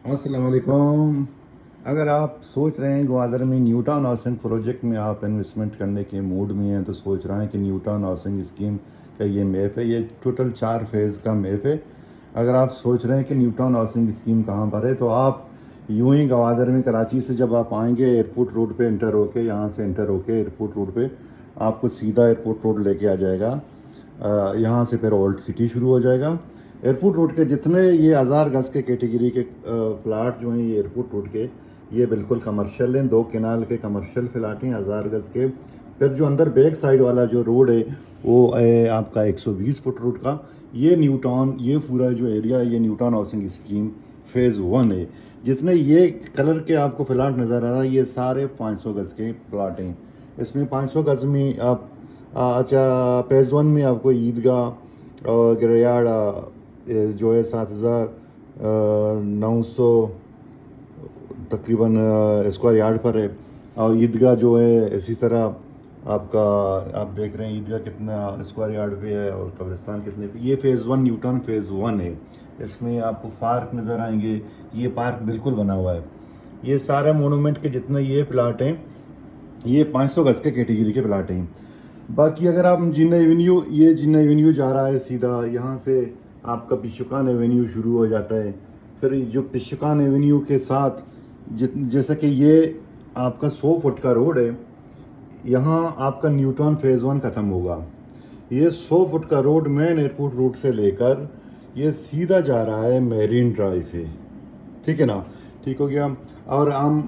अस्सलाम वालेकुम। अगर आप सोच रहे हैं ग्वादर में न्यू टाउन हाउसिंग प्रोजेक्ट में आप इन्वेस्टमेंट करने के मूड में हैं तो सोच रहे हैं कि न्यू टाउन हाउसिंग स्कीम का ये मैप है। ये टोटल 4 फेज़ का मैप है। अगर आप सोच रहे हैं कि न्यू टाउन हाउसिंग स्कीम कहाँ पर है तो आप यूं ही ग्वादर में कराची से जब आप आएंगे एयरपोर्ट रोड पे एंटर होके, यहाँ से एंटर होके एयरपोर्ट रोड पे आपको सीधा एयरपोर्ट रोड लेके आ जाएगा। यहाँ से फिर ओल्ड सिटी शुरू हो जाएगा। एयरपोर्ट रोड के जितने ये 1000 गज के कैटेगरी के फ्लैट जो हैं ये एयरपोर्ट रोड के, ये बिल्कुल कमर्शियल हैं। 2 केनाल के कमर्शियल फ्लैट हैं 1000 गज के। फिर जो अंदर बैक साइड वाला जो रोड है वो है आपका 120 फुट रोड का। ये न्यू टाउन, ये पूरा जो एरिया है ये new town housing scheme phase 1 है। जितने ये कलर के आपको फ्लैट नज़र आ रहा है ये सारे 500 गज के प्लाट हैं। इसमें 500 गज में आप अच्छा फेज़ 1 में आपको ईदगाह और गिरयाड जो है 7900 तकरीबन स्क्वायर यार्ड पर है। और ईदगाह जो है इसी तरह आपका, आप देख रहे हैं ईदगाह कितना स्क्वायर यार्ड पे है और कब्रिस्तान कितने पे। ये फेज़ 1 न्यू टाउन फेज़ 1 है। इसमें आपको पार्क नज़र आएंगे। ये पार्क बिल्कुल बना हुआ है। ये सारे मोनूमेंट के जितने ये प्लाट हैं ये 500 गज के कैटेगरी के प्लाट हैं। बाकी अगर आप जिन्ना एवेन्यू, ये जिन्ना एवेन्यू जा रहा है सीधा, यहाँ से आपका पिशुकान एवेन्यू शुरू हो जाता है। फिर जो पिशुकान एवेन्यू के साथ जैसा कि ये आपका 100 फुट का रोड है, यहाँ आपका न्यू टाउन फेज़ 1 ख़त्म होगा। ये 100 फुट का रोड मेन एयरपोर्ट रोड से लेकर ये सीधा जा रहा है मेरीन ड्राइव है। ठीक है ना, ठीक हो गया। और हम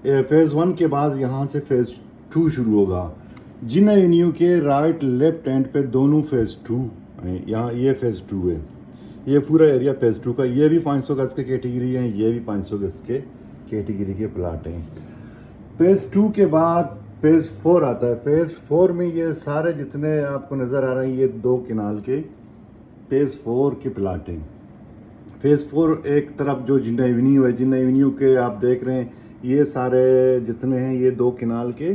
फेज़ 1 के बाद यहाँ से फेज़ 2 शुरू होगा। जिन्ना एवेन्यू के राइट लेफ्ट एंड पे दोनों फेज़ 2 हैं। यहाँ ये फेज़ 2 है। ये पूरा एरिया फेज़ 2 का। ये भी 500 गज के कैटेगरी हैं, ये भी 500 गज के कैटेगरी के प्लाट हैं। फेज़ 2 के बाद फेज़ 4 आता है। फेज़ 4 में ये सारे जितने आपको नज़र आ रहे हैं ये 2 केनाल के फेज़ 4 के प्लाट हैं। फेज़ 4 एक तरफ जो जिन्ना एवेन्यू है, जिन्ना एवेन्यू के आप देख रहे हैं ये सारे जितने हैं ये 2 केनाल के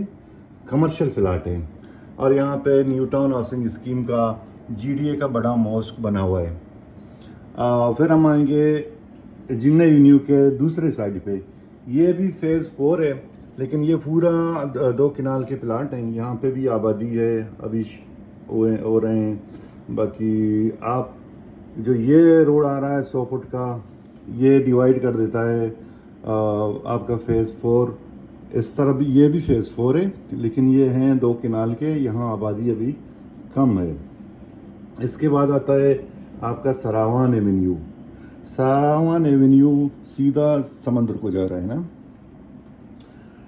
कमर्शियल फ्लैट हैं। और यहाँ पे न्यू टाउन हाउसिंग स्कीम का जीडीए का बड़ा मॉस्क बना हुआ है। फिर हम आएंगे जिन्ना एवेन्यू के दूसरे साइड पे। ये भी फेज़ 4 है लेकिन ये पूरा 2 केनाल के प्लाट हैं। यहाँ पे भी आबादी है अभी हो रहे हैं। बाकी आप जो ये रोड आ रहा है 100 फुट का, ये डिवाइड कर देता है आपका फेज़ 4। इस तरह भी ये भी फेज़ 4 है लेकिन ये हैं 2 केनाल के, यहाँ आबादी अभी कम है। इसके बाद आता है आपका सरावान एवेन्यू। सरावान एवेन्यू सीधा समंदर को जा रहा है ना।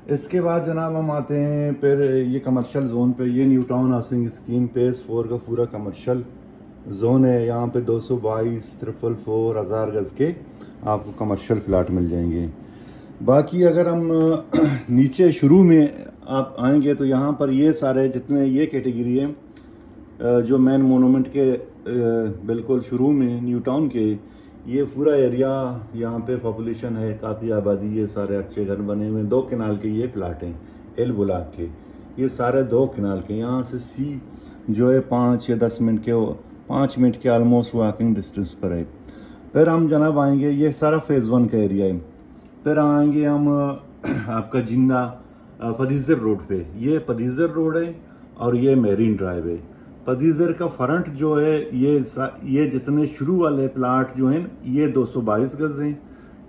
इसके बाद जनाब हम आते हैं फिर ये कमर्शियल जोन पे। ये new town housing scheme phase 4 का पूरा कमर्शियल जोन है। यहाँ पे 222 444 1000 गज के आपको कमर्शियल प्लाट मिल जाएंगे। बाकी अगर हम नीचे शुरू में आप आएंगे तो यहाँ पर ये सारे जितने ये कैटेगरी है जो मेन मोनूमेंट के बिल्कुल शुरू में न्यू टाउन के, ये पूरा एरिया यहाँ पे पॉपुलेशन है, काफ़ी आबादी है, सारे अच्छे घर बने हुए हैं। 2 केनाल के ये प्लाट हैं एल ब्लॉक के। ये सारे 2 केनाल के। यहाँ से सी जो है 5 या 10 मिनट के 5 मिनट के ऑलमोस्ट वॉकिंग डिस्टेंस पर है। फिर हम जनाब आएंगे, ये सारा फेज़ 1 का एरिया है। फिर आएंगे हम आपका जिन्ना पदीजर रोड पे। ये पदीजर रोड है और ये मेरीन ड्राइव है। पदीजर का फ्रंट जो है ये जितने शुरू वाले प्लाट जो हैं ये 222 गज हैं।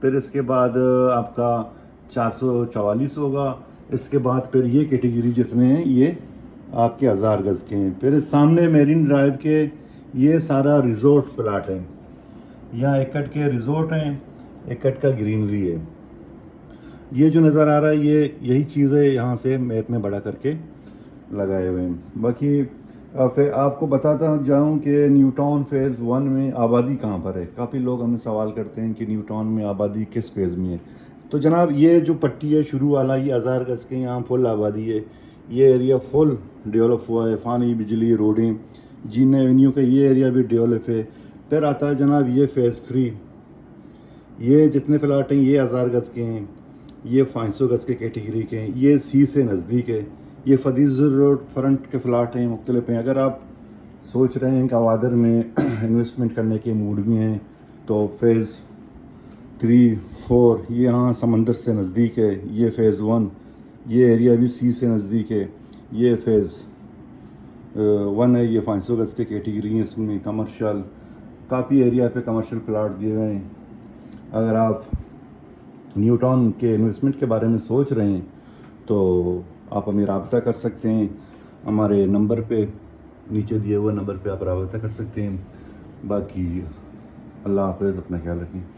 फिर इसके बाद आपका 444 होगा। इसके बाद फिर ये कैटेगरी जितने हैं ये आपके 1000 गज के हैं। फिर सामने मेरीन ड्राइव के ये सारा रिजोर्ट प्लाट है। यहाँ एकड़ के रिजोर्ट हैं, एकड़ का ग्रीनरी है। ये जो नज़र आ रहा है ये यही चीज़ है, यहाँ से मैप में बड़ा करके लगाए हुए हैं। बाकी फिर आपको बताता जाऊँ कि न्यू टाउन फेज़ 1 में आबादी कहाँ पर है। काफ़ी लोग हमें सवाल करते हैं कि न्यू टाउन में आबादी किस फेज़ में है। तो जनाब ये जो पट्टी है शुरू वाला ये 1000 गज के, यहाँ फुल आबादी है। ये एरिया फुल डेवलप हुआ है, पानी बिजली रोडें। जिन्ना एवेन्यू का ये एरिया भी डेवलप है। फिर आता है जनाब ये फेज़ 3। ये जितने फ्लैट हैं ये 1000 गज के हैं, ये 500 गज के कैटेगरी के हैं। ये सी से नज़दीक है। ये फदीजर रोड फ्रंट के फ्लैट हैं, मुख्तलिफ हैं। अगर आप सोच रहे हैं कि ग्वादर में इन्वेस्टमेंट करने के मूड में हैं तो फेज़ 3 4 ये यहाँ समंदर से नज़दीक है, ये फ़ेज़ 1। ये एरिया भी सी से नज़दीक है, ये फ़ेज़ 1 है। ये 500 गज़ के कैटेगरी है, इसमें कमर्शियल काफ़ी एरिया पे कमर्शियल प्लाट दिए हुए हैं। अगर आप न्यू टाउन के इन्वेस्टमेंट के बारे में सोच रहे हैं तो आप हमें रब्ता कर सकते हैं। हमारे नंबर पे, नीचे दिए हुए नंबर पे आप रब्ता कर सकते हैं। बाकी अल्लाह हाफ़िज़, अपना ख्याल रखें।